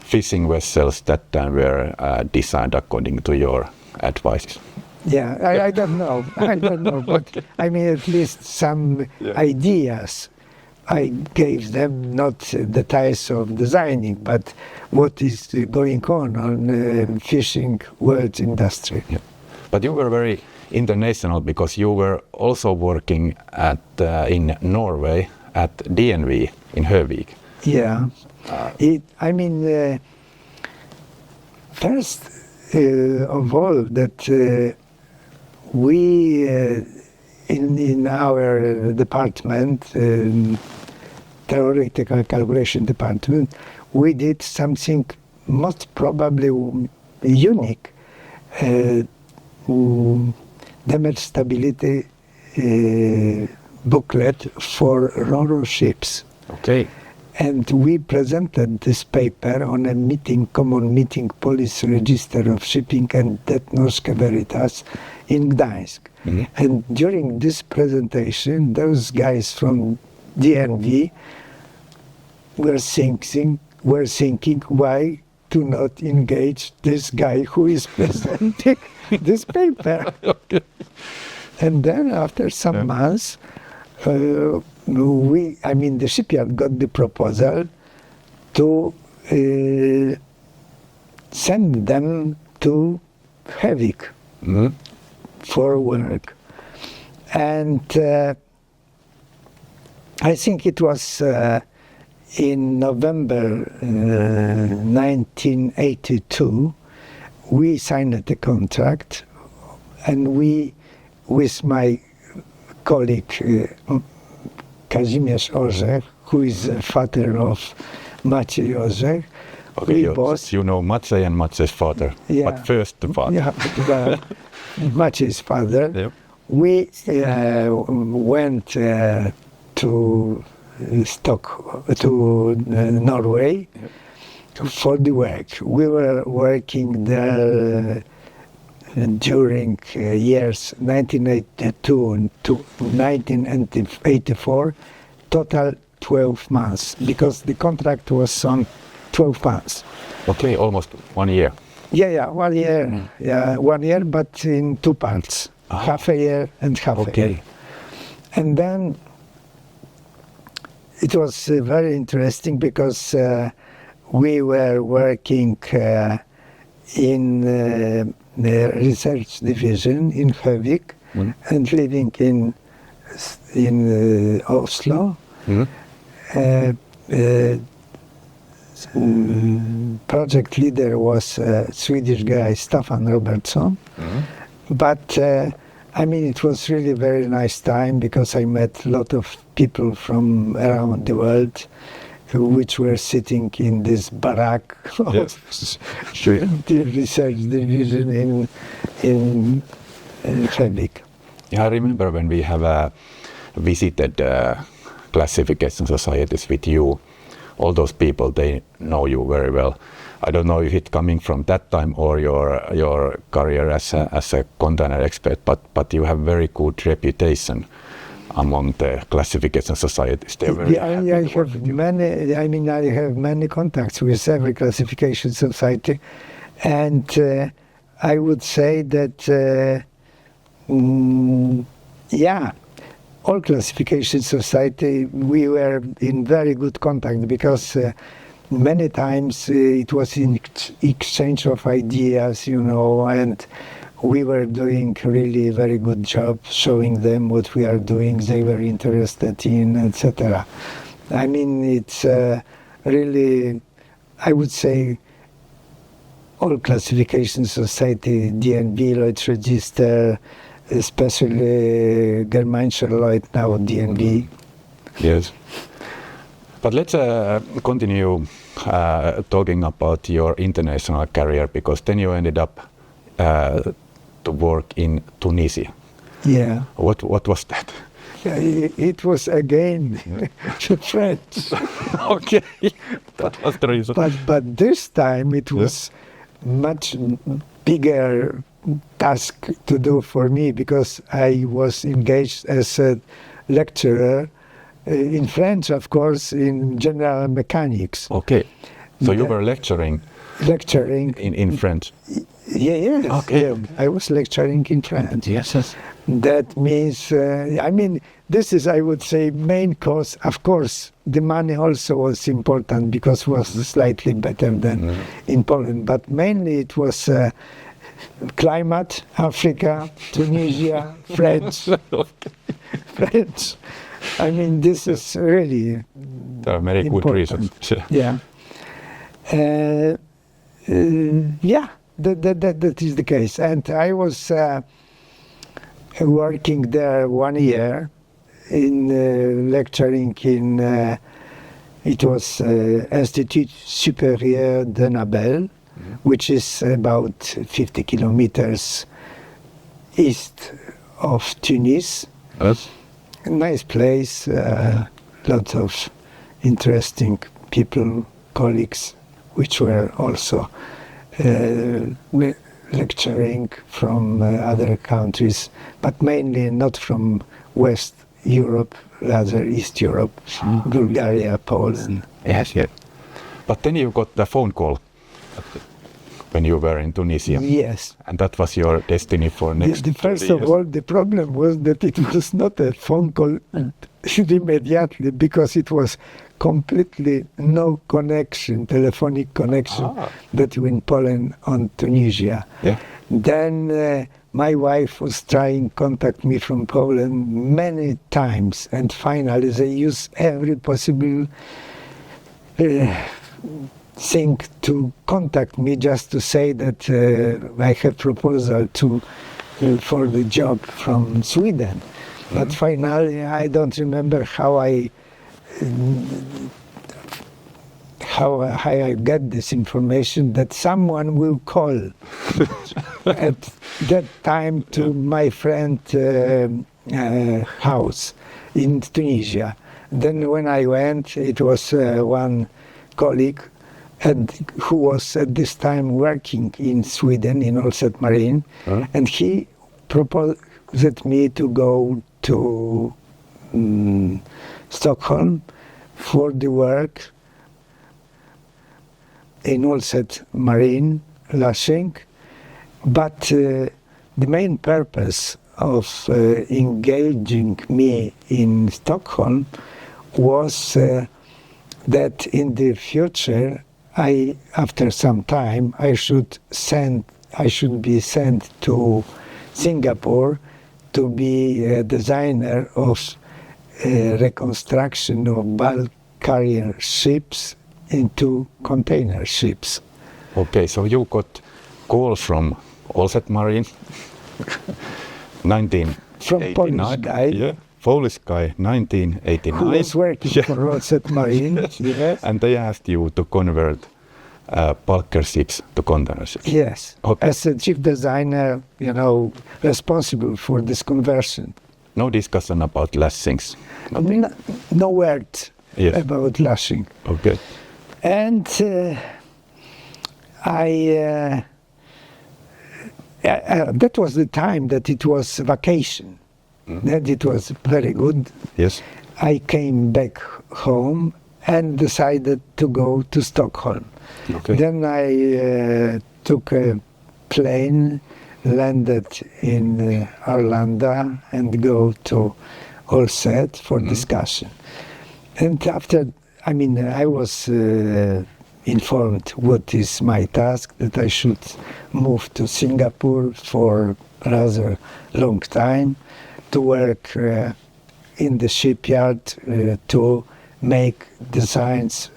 fishing vessels that time were designed according to your advice. Yeah, I don't know. I don't know, but I mean, at least some ideas I gave them, not details of designing, but what is going on fishing world industry. Yeah. But you were very international because you were also working at in Norway at DNV in Høvik. Yeah, first of all that we in our department, theoretical calculation department, we did something most probably unique, damage stability booklet for ro-ro ships. Okay. And we presented this paper on a meeting, common meeting, Police Register of Shipping and Det Norske Veritas in Gdańsk. Mm-hmm. And during this presentation, those guys from DNV were thinking why to not engage this guy who is presenting this paper. Okay. And then after some months, the shipyard got the proposal to send them to Havik for work. And I think it was in November 1982, we signed the contract, and we, with my colleague Maciej Orzech, who is the father of Maciej Orzech. Okay, you know Maciej and Maciej's father, but first the father. Yeah, Maciej's father. Yep. We went to Norway for the work. We were working there during years 1982 to 1984, total 12 months, because the contract was on 12 months. Okay, almost 1 year. Yeah, 1 year. Yeah, 1 year, but in two parts, half a year and half a year. And then it was very interesting because we were working in the research division in Havik and living in Oslo. Project leader was a Swedish guy, Stefan Robertson. But it was really very nice time because I met a lot of people from around the world which were sitting in this barrack of the research division in Havik. Yeah, I remember when we have visited classification societies with you, all those people, they know you very well. I don't know if it's coming from that time or your career as a container expert, but you have very good reputation among the classification societies. I have many contacts with every classification society, and I would say that all classification society, we were in very good contact because many times it was in exchange of ideas, and we were doing really very good job showing them what we are doing, they were interested in, etc. It's really, I would say, all classification society, DNV, Lloyd's Register, especially Germanischer Lloyd, now DNV. Yes. But let's continue talking about your international career, because then you ended up to work in Tunisia. Yeah. What was that? Yeah, it was again French. Okay, that was the reason. But this time it was much bigger task to do for me, because I was engaged as a lecturer in French, of course, in general mechanics. Okay, so you were lecturing in French. Yeah. Okay. Yeah, I was lecturing in French. Yes. That means, this is, I would say, main cause. Of course, the money also was important because it was slightly better than in Poland. But mainly it was climate, Africa, Tunisia, French. French. This is really there are very important. Good reasons. Yeah. that is the case. And I was working there 1 year in lecturing in it was Institut Supérieur de Naval, which is about 50 kilometers east of Tunis. Yes. A nice place, lots of interesting people, colleagues, which were also lecturing from other countries, but mainly not from West Europe, rather East Europe, Bulgaria, Poland. Yes, yes. But then you got the phone call when you were in Tunisia. Yes. And that was your destiny for next First 30 of years. all, the problem was that it was not a phone call immediately, because it was completely no connection, telephonic connection between Poland and Tunisia. Yeah. Then my wife was trying to contact me from Poland many times, and finally they used every possible thing to contact me, just to say that I have proposal for the job from Sweden. But finally, I don't remember how I get this information that someone will call at that time to my friend's house in Tunisia. Then when I went, it was one colleague who was at this time working in Sweden in Allset Marine, and he proposed me to go to Stockholm for the work in Allset Marine, Lashing. But the main purpose of engaging me in Stockholm was that in the future, after some time, I should be sent to Singapore to be a designer of reconstruction of bulk carrier ships into container ships. Okay, so you got call from Allset Marine, 1989. From Polish guy. Yeah, Polish guy, 1989. Who was working for Allset Marine. Yes. And they asked you to convert bulker ships to container ships. Yes. Okay. As a chief designer, responsible for this conversion. No discussion about lashings. Nothing. No word Yes. about lashing. Okay. And that was the time that it was vacation. That it was very good. Yes. I came back home and decided to go to Stockholm. Okay. Then I took a plane, landed in Arlanda, and go to Allset for discussion. And after, I was informed what is my task, that I should move to Singapore for rather long time to work in the shipyard to make designs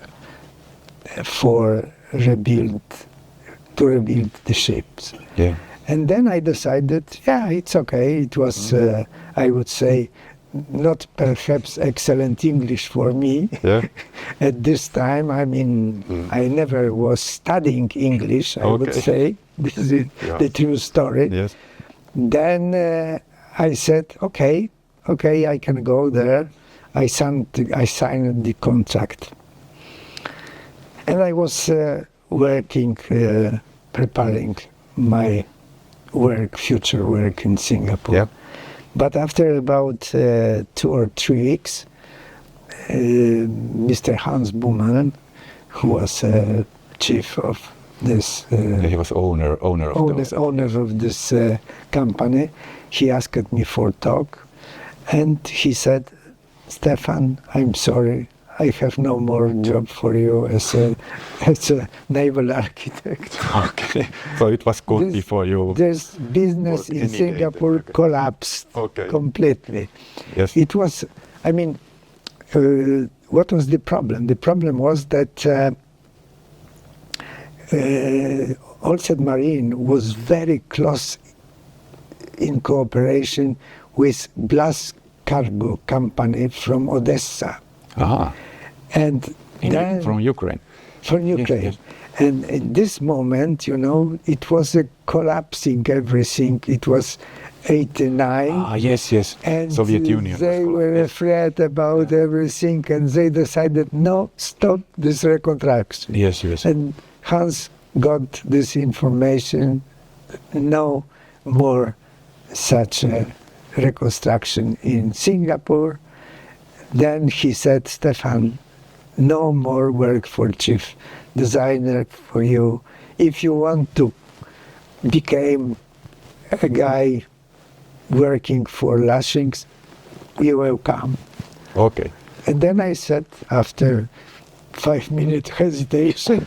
to rebuild the ships. Yeah. And then I decided, it's okay. It was, I would say, not perhaps excellent English for me. Yeah. At this time, I never was studying English, I would say. This is the true story. Yes. Then I said, okay, I can go there. I signed the contract. And I was working, preparing my future work in Singapore. Yeah. But after about 2 or 3 weeks, Mr. Hans Buhmann, who was chief of this He was owner of this company, he asked me for talk, and he said, "Stefan, I'm sorry, I have no more job for you as a naval architect." Okay. So it was good before you. This business in Singapore collapsed completely. Yes. It was, what was the problem? The problem was that Allset Marine was very close in cooperation with Blas Cargo Company from Odessa. Ah, And then, from Ukraine. from Ukraine. yes. And in this moment, you know, it was a collapsing everything. It was 89. Ah, yes, yes. And Soviet Union. they was were collapsed. afraid about everything, and they decided, no, stop this reconstruction. Yes, yes. And Hans got this information, no more such a reconstruction in Singapore. Then he said, Stefan, no more work for chief designer for you. If you want to become a guy working for Lashings, you will come. Okay. And then I said, after 5-minute hesitation,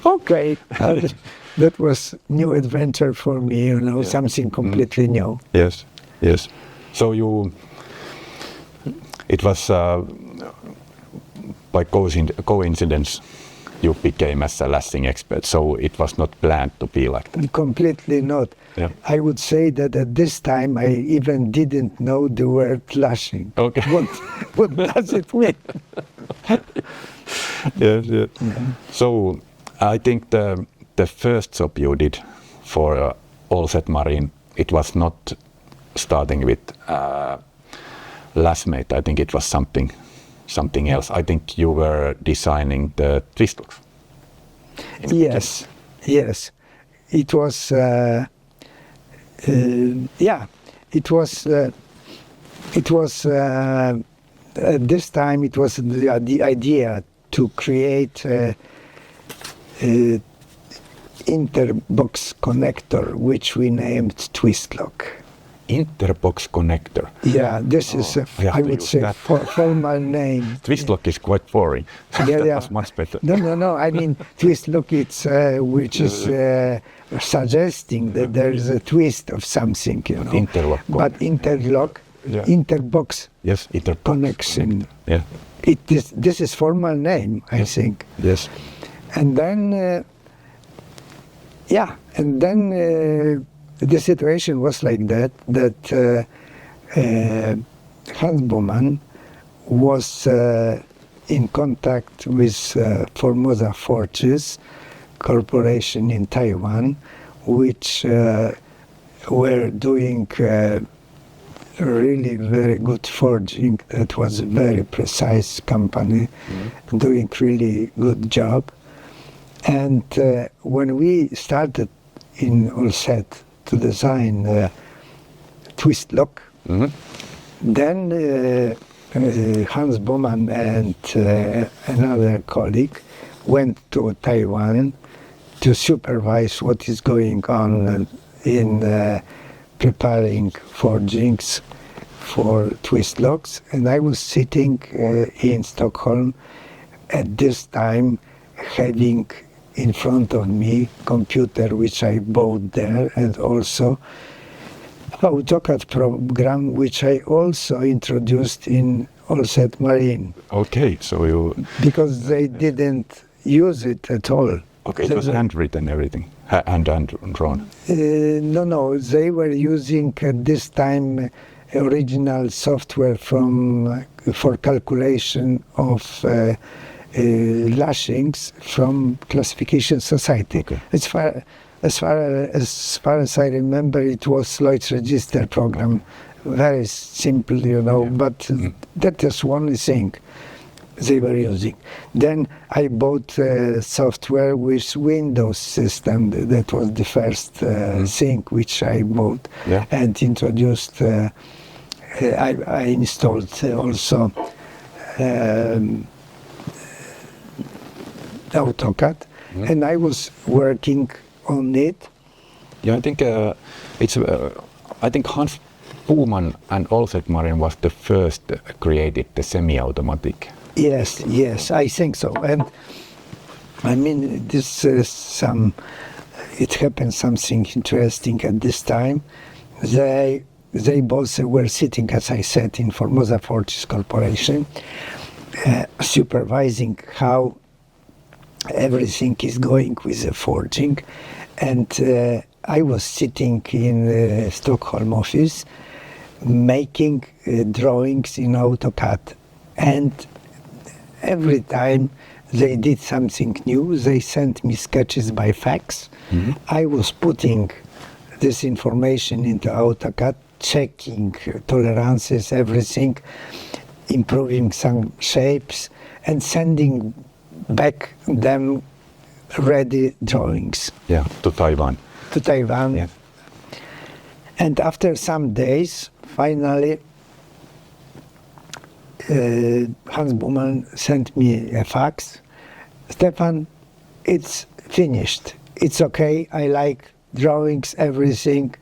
okay. And that was new adventure for me, you know, something completely new. Yes, yes. So it was by coincidence you became as a lashing expert, so it was not planned to be like that. Completely not. Yeah. I would say that at this time I even didn't know the word lashing. Okay. What does it mean? Yes, yes. So I think the first job you did for Allset Marine, it was not starting with Lashmate. I think it was something else. I think you were designing the twistlocks. Yes, yes. It was, it was, at this time it was the idea to create a interbox connector, which we named twistlock. Interbox connector. Yeah, this is, I would say, formal name. Twistlock is quite boring. That was much better. No. I mean, twistlock, it's which is suggesting that there is a twist of something, you know. Interlock. But interlock, interbox Yes, interbox connection. Yeah. This is formal name, I think. Yes. And then, the situation was like that Hans Baumann was in contact with Formosa Forges Corporation in Taiwan, which were doing really very good forging. That was a very precise company, doing really good job. And when we started in Allset to design twistlock, then Hans Baumann and another colleague went to Taiwan to supervise what is going on in preparing forgings for twistlocks. And I was sitting in Stockholm at this time, having in front of me computer which I bought there, and also AutoCAD program which I also introduced in Allset Marine. Okay, so you... Because they didn't use it at all. Okay, it was handwritten everything, and drawn. No, they were using at this time original software for calculation of lashings from Classification Society. Okay. As far as I remember, it was Lloyd's Register program, very simple, you know. But that is one thing they were using. Then I bought software with Windows system. That was the first thing which I bought and introduced. I installed also AutoCAD, and I was working on it. Yeah, I think I think Hans Baumann and Allset Marine was the first created the semi-automatic. Yes, I think so. And I mean, this it happened something interesting at this time. They both were sitting, as I said, in Formosa Forges Corporation, supervising how everything is going with the forging. And I was sitting in the Stockholm office making drawings in AutoCAD. And every time they did something new, they sent me sketches by fax. I was putting this information into AutoCAD, checking tolerances, everything, improving some shapes, and sending back them ready drawings. Yeah, to Taiwan. To Taiwan. Yes. And after some days, finally, Hans Bumann sent me a fax. Stefan, it's finished. It's okay. I like drawings, everything.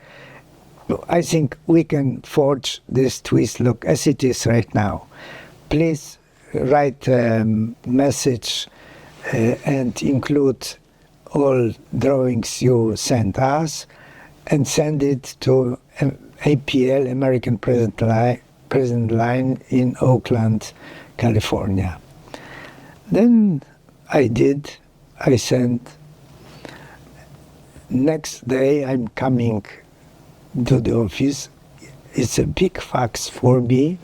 I think we can forge this twistlock as it is right now. Please write a message and include all drawings you sent us and send it to APL, American Present Line in Oakland, California. Then I did. I sent. Next day I'm coming to the office. It's a big fax for me.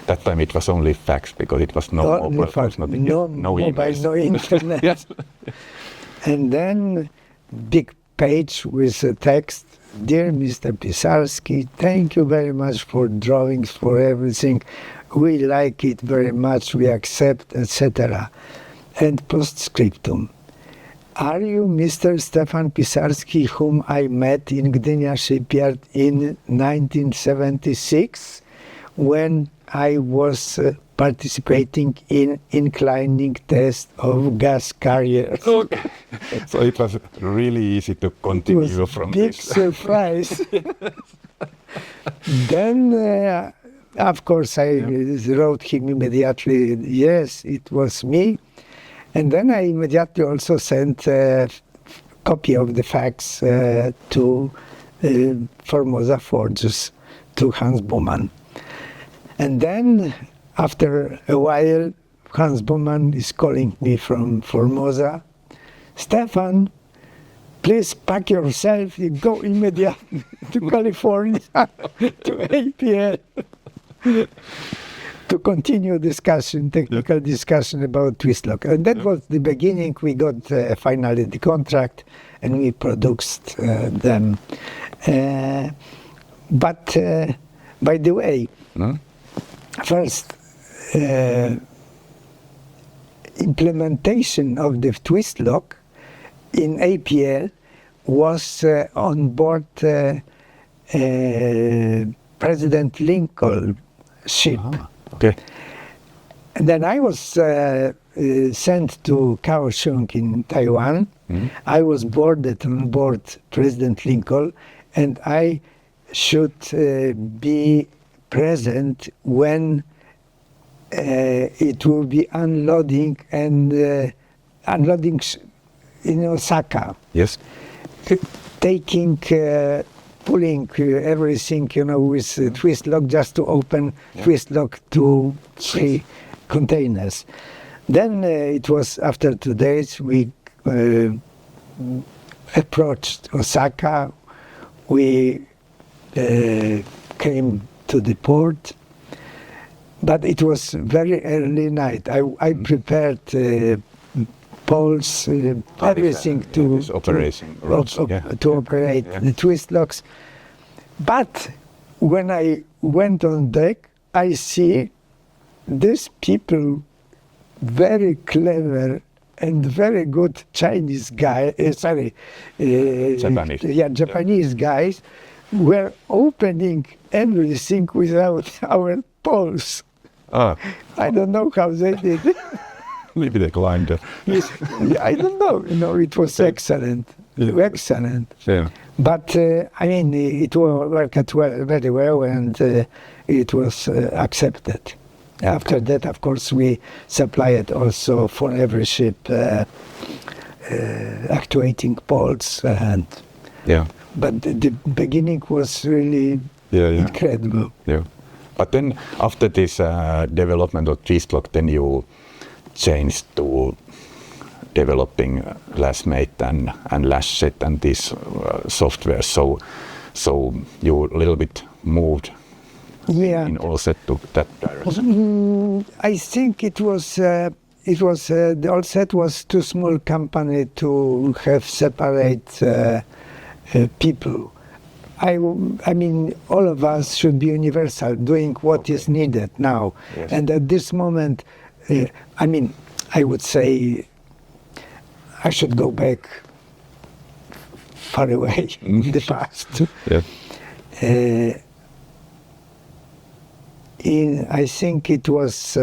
That time it was only fax because it was no mobile phones, no emails. mobile, no internet. Yes. And then big page with a text, "Dear Mr. Pisarski, thank you very much for drawings, for everything. We like it very much, we accept, etc." And postscriptum. Are you Mr. Stefan Pisarski, whom I met in Gdynia shipyard in 1976 when I was participating in inclining test of gas carriers? Okay. So it was really easy to continue It was from big this. surprise. Then, of course, I wrote him immediately, yes, it was me. And then I immediately also sent a copy of the fax to Formosa Forges, to Hans Bumann. And then, after a while, Hans Bumann is calling me from Formosa. Stefan, please pack yourself, you go immediately to California, to APL, to continue discussion, technical discussion about twistlock. And that was the beginning. We got finally the contract and we produced them. But by the way, first, implementation of the twistlock in APL was on board President Lincoln ship. Okay. And then I was sent to Kaohsiung in Taiwan. I was boarded on board President Lincoln, and I should be present when it will be unloading and unloading in Osaka. Yes. Taking, pulling everything, with twistlock just to open twistlock to 3 containers. Then it was after 2 days we approached Osaka. We came to the port, but it was very early night. I prepared poles, everything to operate the twistlocks. But when I went on deck, I see these people, very clever and very good Chinese guy, Japanese guys, were opening everything without our poles. I don't know how they did it. Maybe they climbed it. I don't know. It was excellent. Excellent. Yeah. But, it worked very well, and it was accepted. After that, of course, we supplied also for every ship actuating poles. But the beginning was really incredible. Yeah. But then, after this development of twistlock, then you changed to developing Lashmate and Lashset and this software. So you a little bit moved in Allset to that direction. I think it was the Allset was too small company to have separate people. I mean, all of us should be universal, doing what is needed now. Yes. And at this moment, I mean, I would say I should go back far away in the past. Yeah. I think it was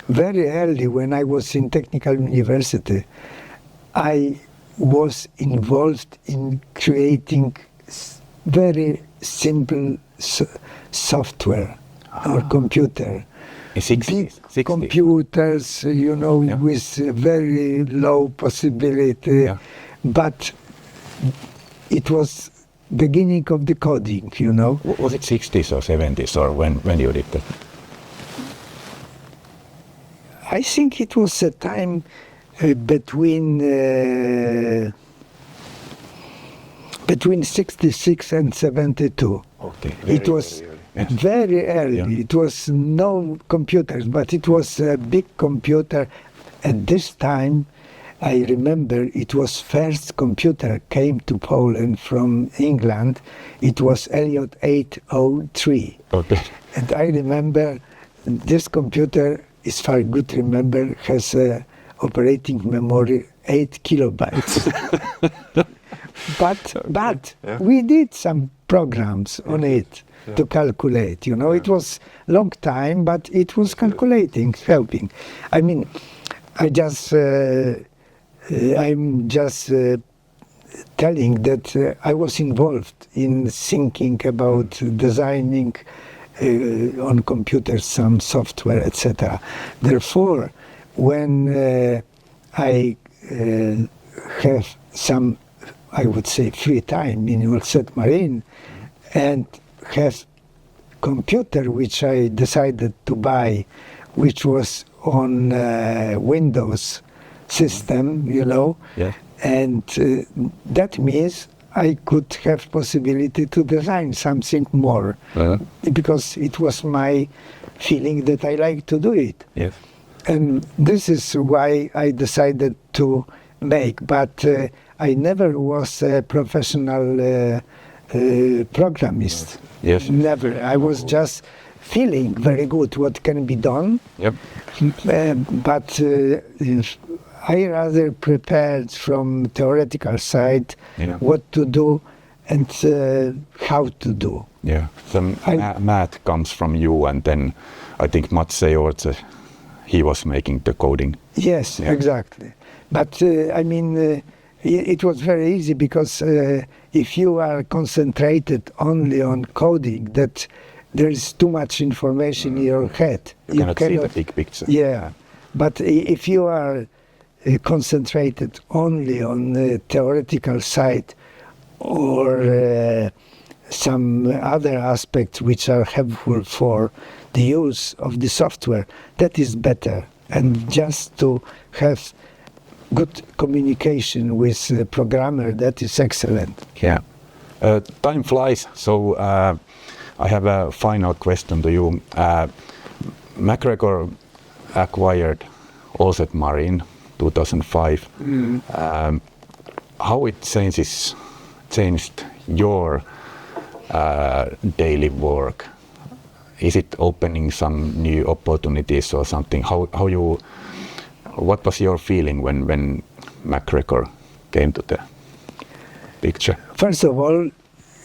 very early when I was in technical university. I was involved in creating very simple software or computer. Big computers, you know, with very low possibility, but it was beginning of the coding, you know. Was it 60s or 70s or when you did that? I think it was a time between 66 and 72. Okay. It was very early. Yeah. It was no computers, but it was a big computer. At this time, I remember it was first computer came to Poland from England. It was Elliot 803. Okay. And I remember this computer, as far good remember, has a operating memory 8 kilobytes. but we did some programs on it to calculate, you know. It was long time, but it was calculating, helping. I mean, I'm just telling that I was involved in thinking about designing on computers some software, etc. Therefore, when I have some, I would say, free time in Allset Marine and have computer which I decided to buy, which was on Windows system, you know, and that means I could have possibility to design something more because it was my feeling that I like to do it. Yes. And this is why I decided to make, but I never was a professional programmist. Yes. Never. I was just feeling very good what can be done. Yep. But I rather prepared from theoretical side what to do and how to do. Yeah. The math comes from you, and then I think Maciej Orzech, he was making the coding. Yes, exactly. But I mean, it was very easy because if you are concentrated only on coding, that there is too much information in your head. You cannot see the big picture. Yeah, but if you are concentrated only on the theoretical side or some other aspects which are helpful for the use of the software, that is better. And just to have good communication with the programmer, that is excellent. Yeah. Time flies, so I have a final question to you. MacGregor acquired Allset Marine 2005. How it changed your daily work? Is it opening some new opportunities or something? What was your feeling when MacGregor came to the picture? First of all,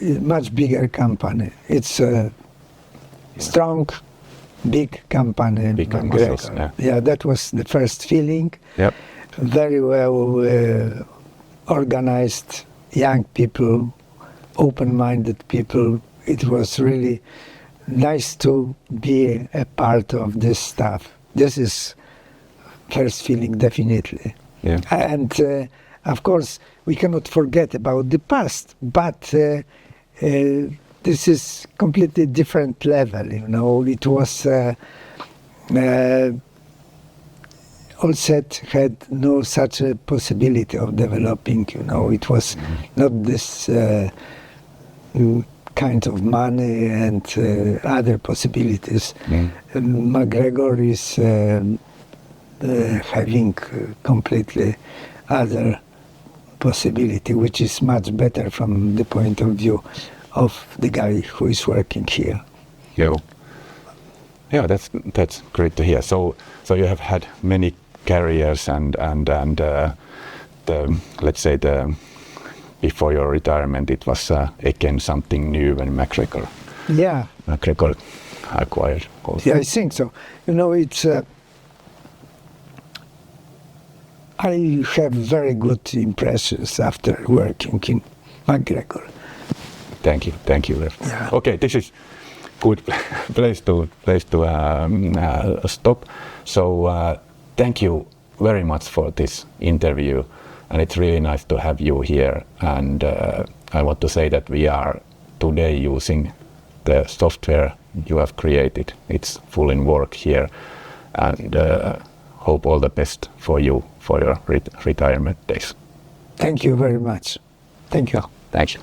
much bigger company. It's a strong, big company. Big MacGregor. Yeah, that was the first feeling. Yep. Very well organized young people, open-minded people. It was really nice to be a part of this stuff. This is first feeling, definitely. Yeah. And of course, we cannot forget about the past, but this is completely different level, you know. It was Allset had no such a possibility of developing. It was not this kind of money and other possibilities. MacGregor is having completely other possibility, which is much better from the point of view of the guy who is working here. Yeah, that's great to hear. So you have had many careers, and let's say before your retirement, it was again something new when MacGregor acquired. Also. Yeah, I think so. It's. I have very good impressions after working in MacGregor. Thank you. Yeah. Okay, this is good place to stop. So thank you very much for this interview, and it's really nice to have you here. And I want to say that we are today using the software you have created. It's full in work here, and hope all the best for you for your retirement days. Thank you very much. Thank you. Thank you.